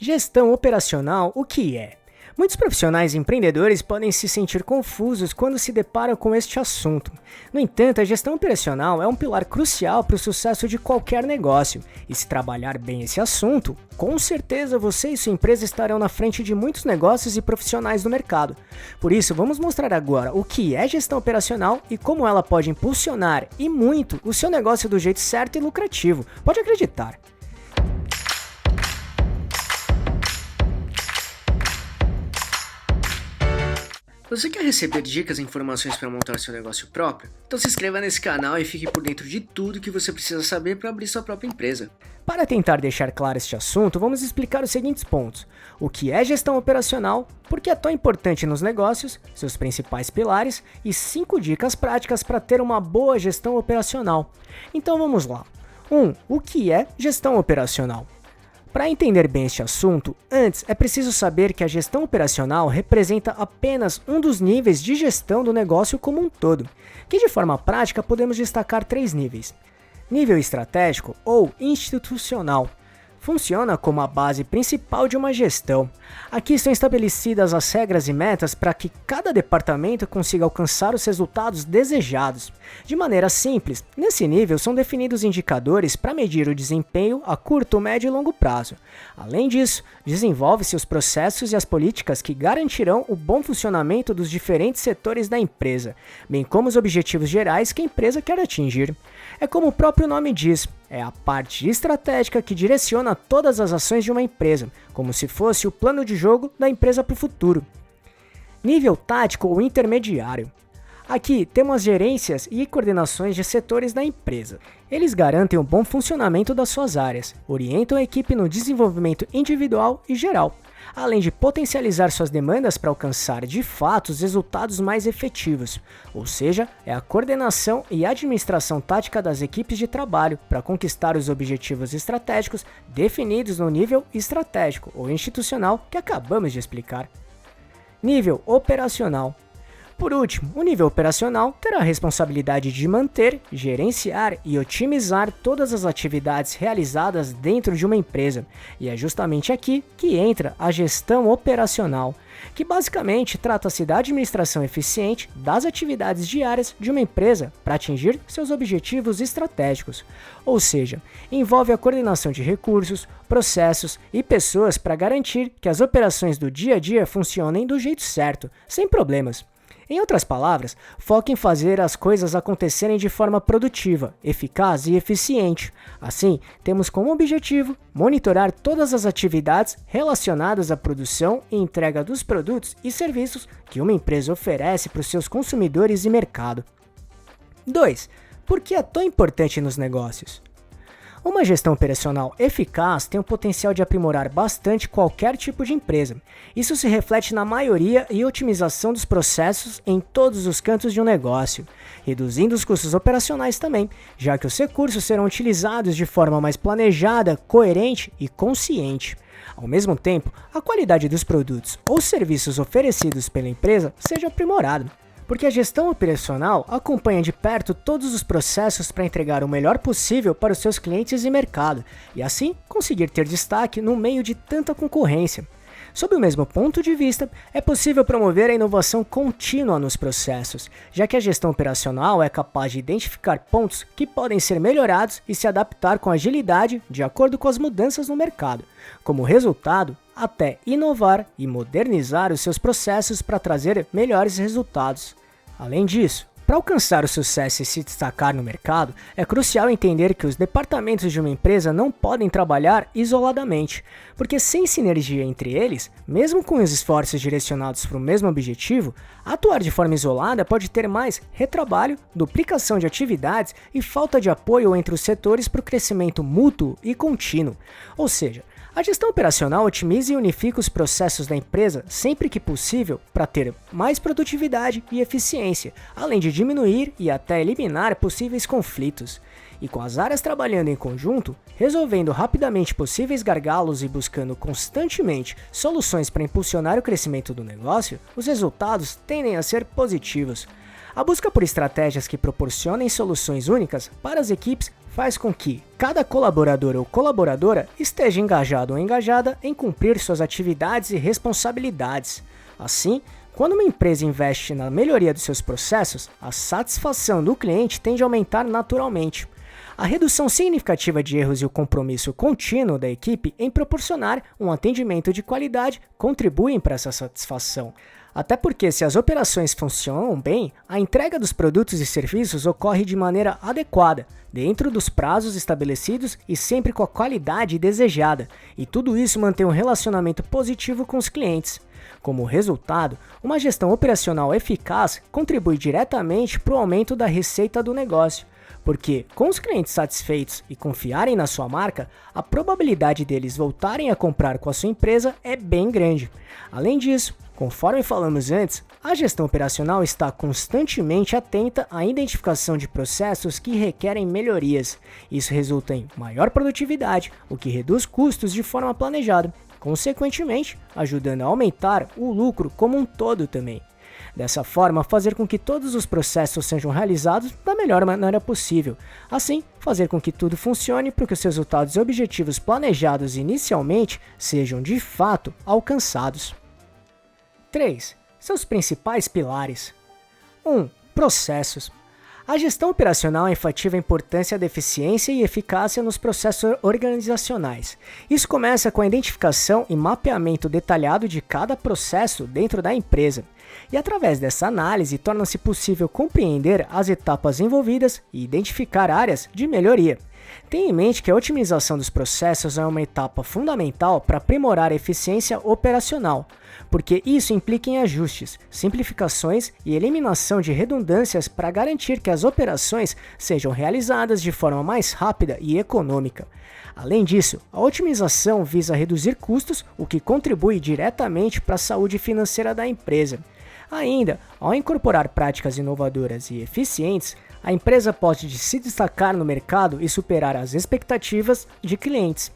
Gestão operacional, o que é? Muitos profissionais e empreendedores podem se sentir confusos quando se deparam com este assunto. No entanto, a gestão operacional é um pilar crucial para o sucesso de qualquer negócio, e se trabalhar bem esse assunto, com certeza você e sua empresa estarão na frente de muitos negócios e profissionais do mercado. Por isso, vamos mostrar agora o que é gestão operacional e como ela pode impulsionar, e muito, o seu negócio do jeito certo e lucrativo. Pode acreditar! Você quer receber dicas e informações para montar seu negócio próprio? Então se inscreva nesse canal e fique por dentro de tudo que você precisa saber para abrir sua própria empresa. Para tentar deixar claro este assunto, vamos explicar os seguintes pontos. O que é gestão operacional, por que é tão importante nos negócios, seus principais pilares e 5 dicas práticas para ter uma boa gestão operacional. Então vamos lá. 1. O que é gestão operacional? Para entender bem este assunto, antes é preciso saber que a gestão operacional representa apenas um dos níveis de gestão do negócio como um todo, que de forma prática podemos destacar 3 níveis. Nível estratégico ou institucional. Funciona como a base principal de uma gestão. Aqui estão estabelecidas as regras e metas para que cada departamento consiga alcançar os resultados desejados. De maneira simples, nesse nível são definidos indicadores para medir o desempenho a curto, médio e longo prazo. Além disso, desenvolve-se os processos e as políticas que garantirão o bom funcionamento dos diferentes setores da empresa, bem como os objetivos gerais que a empresa quer atingir. É como o próprio nome diz, é a parte estratégica que direciona todas as ações de uma empresa, como se fosse o plano de jogo da empresa para o futuro. Nível tático ou intermediário. Aqui temos as gerências e coordenações de setores da empresa. Eles garantem o bom funcionamento das suas áreas, orientam a equipe no desenvolvimento individual e geral, além de potencializar suas demandas para alcançar de fato os resultados mais efetivos, ou seja, é a coordenação e administração tática das equipes de trabalho para conquistar os objetivos estratégicos definidos no nível estratégico ou institucional que acabamos de explicar. Nível operacional. Por último, o nível operacional terá a responsabilidade de manter, gerenciar e otimizar todas as atividades realizadas dentro de uma empresa, e é justamente aqui que entra a gestão operacional, que basicamente trata-se da administração eficiente das atividades diárias de uma empresa para atingir seus objetivos estratégicos, ou seja, envolve a coordenação de recursos, processos e pessoas para garantir que as operações do dia a dia funcionem do jeito certo, sem problemas. Em outras palavras, foca em fazer as coisas acontecerem de forma produtiva, eficaz e eficiente. Assim, temos como objetivo monitorar todas as atividades relacionadas à produção e entrega dos produtos e serviços que uma empresa oferece para os seus consumidores e mercado. 2. Por que é tão importante nos negócios? Uma gestão operacional eficaz tem o potencial de aprimorar bastante qualquer tipo de empresa. Isso se reflete na maioria e otimização dos processos em todos os cantos de um negócio, reduzindo os custos operacionais também, já que os recursos serão utilizados de forma mais planejada, coerente e consciente. Ao mesmo tempo, a qualidade dos produtos ou serviços oferecidos pela empresa seja aprimorada, porque a gestão operacional acompanha de perto todos os processos para entregar o melhor possível para os seus clientes e mercado, e assim conseguir ter destaque no meio de tanta concorrência. Sob o mesmo ponto de vista, é possível promover a inovação contínua nos processos, já que a gestão operacional é capaz de identificar pontos que podem ser melhorados e se adaptar com agilidade de acordo com as mudanças no mercado. Como resultado, até inovar e modernizar os seus processos para trazer melhores resultados. Além disso, para alcançar o sucesso e se destacar no mercado, é crucial entender que os departamentos de uma empresa não podem trabalhar isoladamente, porque sem sinergia entre eles, mesmo com os esforços direcionados para o mesmo objetivo, atuar de forma isolada pode ter mais retrabalho, duplicação de atividades e falta de apoio entre os setores para o crescimento mútuo e contínuo. Ou seja, a gestão operacional otimiza e unifica os processos da empresa sempre que possível para ter mais produtividade e eficiência, além de diminuir e até eliminar possíveis conflitos. E com as áreas trabalhando em conjunto, resolvendo rapidamente possíveis gargalos e buscando constantemente soluções para impulsionar o crescimento do negócio, os resultados tendem a ser positivos. A busca por estratégias que proporcionem soluções únicas para as equipes faz com que cada colaborador ou colaboradora esteja engajado ou engajada em cumprir suas atividades e responsabilidades. Assim, quando uma empresa investe na melhoria dos seus processos, a satisfação do cliente tende a aumentar naturalmente. A redução significativa de erros e o compromisso contínuo da equipe em proporcionar um atendimento de qualidade contribuem para essa satisfação. Até porque, se as operações funcionam bem, a entrega dos produtos e serviços ocorre de maneira adequada, dentro dos prazos estabelecidos e sempre com a qualidade desejada, e tudo isso mantém um relacionamento positivo com os clientes. Como resultado, uma gestão operacional eficaz contribui diretamente para o aumento da receita do negócio, porque, com os clientes satisfeitos e confiarem na sua marca, a probabilidade deles voltarem a comprar com a sua empresa é bem grande. Além disso, conforme falamos antes, a gestão operacional está constantemente atenta à identificação de processos que requerem melhorias. Isso resulta em maior produtividade, o que reduz custos de forma planejada, consequentemente, ajudando a aumentar o lucro como um todo também. Dessa forma, fazer com que todos os processos sejam realizados da melhor maneira possível. Assim, fazer com que tudo funcione para que os resultados e objetivos planejados inicialmente sejam de fato alcançados. 3. Seus principais pilares. 1. Processos. A gestão operacional enfatizа a importância da eficiência e eficácia nos processos organizacionais. Isso começa com a identificação e mapeamento detalhado de cada processo dentro da empresa. E através dessa análise, torna-se possível compreender as etapas envolvidas e identificar áreas de melhoria. Tenha em mente que a otimização dos processos é uma etapa fundamental para aprimorar a eficiência operacional, porque isso implica em ajustes, simplificações e eliminação de redundâncias para garantir que as operações sejam realizadas de forma mais rápida e econômica. Além disso, a otimização visa reduzir custos, o que contribui diretamente para a saúde financeira da empresa. Ainda, ao incorporar práticas inovadoras e eficientes, a empresa pode se destacar no mercado e superar as expectativas de clientes.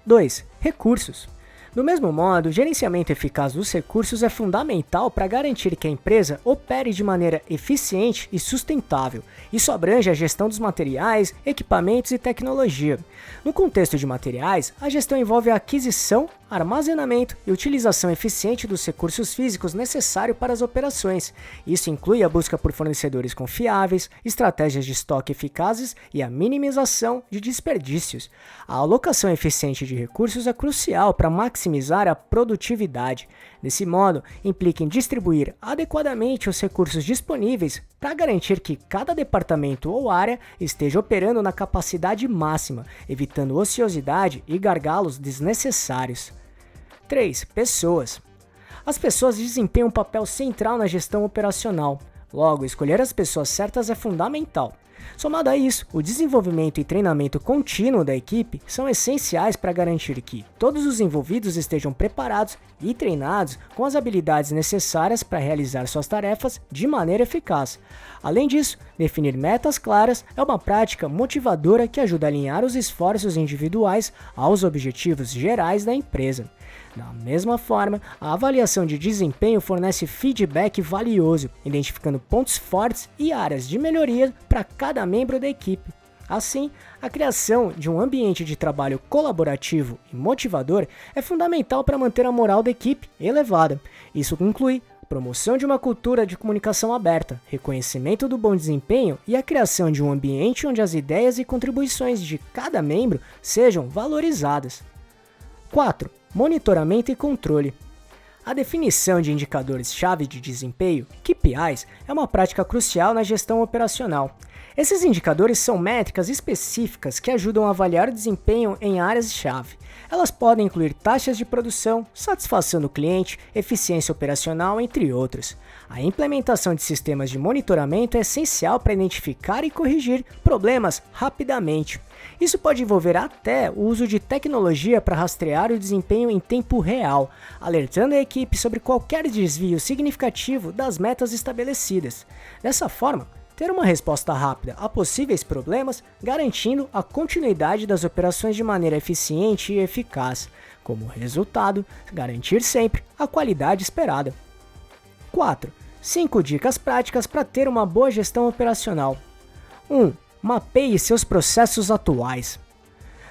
2. Recursos. Do mesmo modo, o gerenciamento eficaz dos recursos é fundamental para garantir que a empresa opere de maneira eficiente e sustentável. Isso abrange a gestão dos materiais, equipamentos e tecnologia. No contexto de materiais, a gestão envolve a aquisição, armazenamento e utilização eficiente dos recursos físicos necessários para as operações. Isso inclui a busca por fornecedores confiáveis, estratégias de estoque eficazes e a minimização de desperdícios. A alocação eficiente de recursos é crucial para maximizar a produtividade. Desse modo, implica em distribuir adequadamente os recursos disponíveis para garantir que cada departamento ou área esteja operando na capacidade máxima, evitando ociosidade e gargalos desnecessários. 3. Pessoas. As pessoas desempenham um papel central na gestão operacional. Logo, escolher as pessoas certas é fundamental. Somado a isso, o desenvolvimento e treinamento contínuo da equipe são essenciais para garantir que todos os envolvidos estejam preparados e treinados com as habilidades necessárias para realizar suas tarefas de maneira eficaz. Além disso, definir metas claras é uma prática motivadora que ajuda a alinhar os esforços individuais aos objetivos gerais da empresa. Da mesma forma, a avaliação de desempenho fornece feedback valioso, identificando pontos fortes e áreas de melhoria para cada membro da equipe. Assim, a criação de um ambiente de trabalho colaborativo e motivador é fundamental para manter a moral da equipe elevada. Isso inclui a promoção de uma cultura de comunicação aberta, reconhecimento do bom desempenho e a criação de um ambiente onde as ideias e contribuições de cada membro sejam valorizadas. 4. Monitoramento e controle. A definição de indicadores-chave de desempenho, KPIs, é uma prática crucial na gestão operacional. Esses indicadores são métricas específicas que ajudam a avaliar o desempenho em áreas-chave. Elas podem incluir taxas de produção, satisfação do cliente, eficiência operacional, entre outros. A implementação de sistemas de monitoramento é essencial para identificar e corrigir problemas rapidamente. Isso pode envolver até o uso de tecnologia para rastrear o desempenho em tempo real, alertando a equipe sobre qualquer desvio significativo das metas estabelecidas. Dessa forma, ter uma resposta rápida a possíveis problemas, garantindo a continuidade das operações de maneira eficiente e eficaz. Como resultado, garantir sempre a qualidade esperada. 4. 5 dicas práticas para ter uma boa gestão operacional. 1. Mapeie seus processos atuais.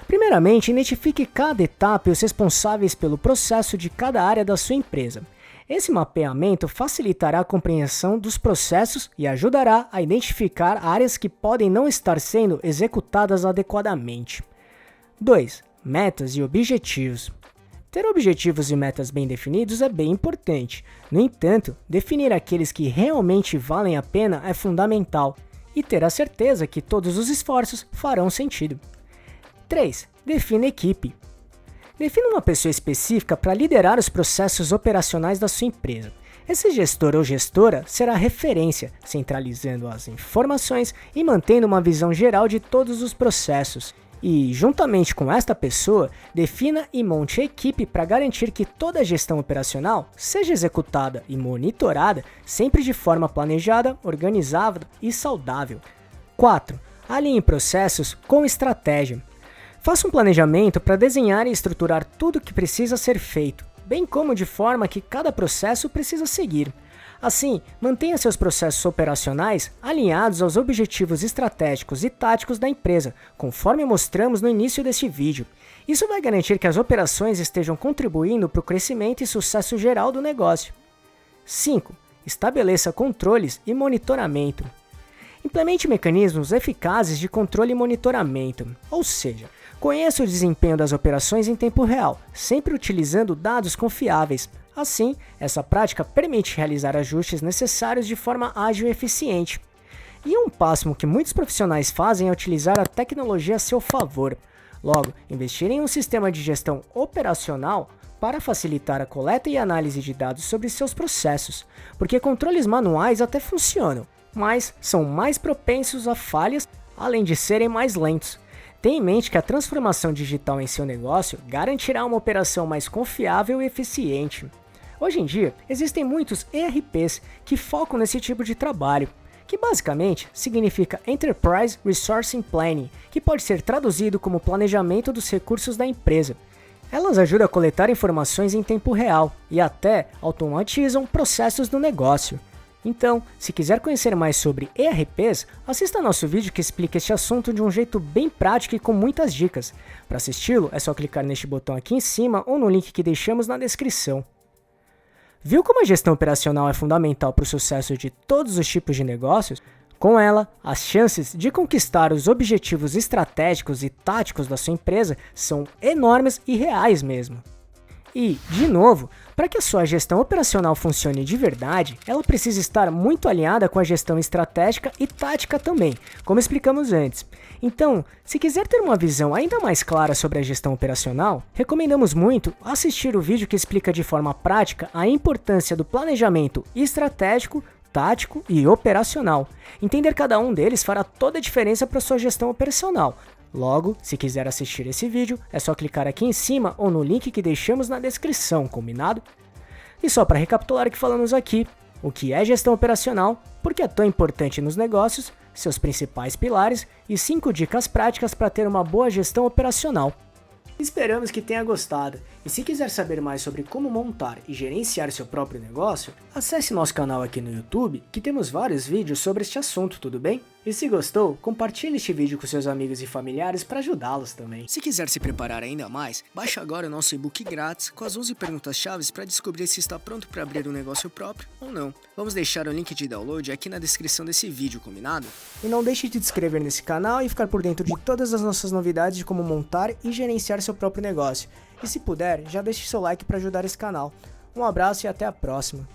Primeiramente, identifique cada etapa e os responsáveis pelo processo de cada área da sua empresa. Esse mapeamento facilitará a compreensão dos processos e ajudará a identificar áreas que podem não estar sendo executadas adequadamente. 2. Metas e objetivos. Ter objetivos e metas bem definidos é bem importante. No entanto, definir aqueles que realmente valem a pena é fundamental e ter a certeza que todos os esforços farão sentido. 3. Defina equipe. Defina uma pessoa específica para liderar os processos operacionais da sua empresa. Esse gestor ou gestora será referência, centralizando as informações e mantendo uma visão geral de todos os processos. E, juntamente com esta pessoa, defina e monte a equipe para garantir que toda a gestão operacional seja executada e monitorada sempre de forma planejada, organizada e saudável. 4. Alinhe processos com estratégia. Faça um planejamento para desenhar e estruturar tudo o que precisa ser feito, bem como de forma que cada processo precisa seguir. Assim, mantenha seus processos operacionais alinhados aos objetivos estratégicos e táticos da empresa, conforme mostramos no início deste vídeo. Isso vai garantir que as operações estejam contribuindo para o crescimento e sucesso geral do negócio. 5. Estabeleça controles e monitoramento. Implemente mecanismos eficazes de controle e monitoramento, ou seja, conheça o desempenho das operações em tempo real, sempre utilizando dados confiáveis. Assim, essa prática permite realizar ajustes necessários de forma ágil e eficiente. E um passo que muitos profissionais fazem é utilizar a tecnologia a seu favor. Logo, investir em um sistema de gestão operacional para facilitar a coleta e análise de dados sobre seus processos, porque controles manuais até funcionam, mas são mais propensos a falhas, além de serem mais lentos. Tenha em mente que a transformação digital em seu negócio garantirá uma operação mais confiável e eficiente. Hoje em dia, existem muitos ERPs que focam nesse tipo de trabalho, que basicamente significa Enterprise Resourcing Planning, que pode ser traduzido como planejamento dos recursos da empresa. Elas ajudam a coletar informações em tempo real e até automatizam processos do negócio. Então, se quiser conhecer mais sobre ERPs, assista nosso vídeo que explica este assunto de um jeito bem prático e com muitas dicas. Para assisti-lo, é só clicar neste botão aqui em cima ou no link que deixamos na descrição. Viu como a gestão operacional é fundamental para o sucesso de todos os tipos de negócios? Com ela, as chances de conquistar os objetivos estratégicos e táticos da sua empresa são enormes e reais mesmo. E, de novo, para que a sua gestão operacional funcione de verdade, ela precisa estar muito alinhada com a gestão estratégica e tática também, como explicamos antes. Então, se quiser ter uma visão ainda mais clara sobre a gestão operacional, recomendamos muito assistir o vídeo que explica de forma prática a importância do planejamento estratégico, tático e operacional. Entender cada um deles fará toda a diferença para a sua gestão operacional. Logo, se quiser assistir esse vídeo, é só clicar aqui em cima ou no link que deixamos na descrição, combinado? E só para recapitular o que falamos aqui, o que é gestão operacional, por que é tão importante nos negócios, seus principais pilares e 5 dicas práticas para ter uma boa gestão operacional. Esperamos que tenha gostado, e se quiser saber mais sobre como montar e gerenciar seu próprio negócio, acesse nosso canal aqui no YouTube, que temos vários vídeos sobre este assunto, tudo bem? E se gostou, compartilhe este vídeo com seus amigos e familiares para ajudá-los também. Se quiser se preparar ainda mais, baixe agora o nosso e-book grátis com as 11 perguntas-chave para descobrir se está pronto para abrir um negócio próprio ou não. Vamos deixar o link de download aqui na descrição desse vídeo, combinado? E não deixe de se inscrever nesse canal e ficar por dentro de todas as nossas novidades de como montar e gerenciar seu próprio negócio. E se puder, já deixe seu like para ajudar esse canal. Um abraço e até a próxima.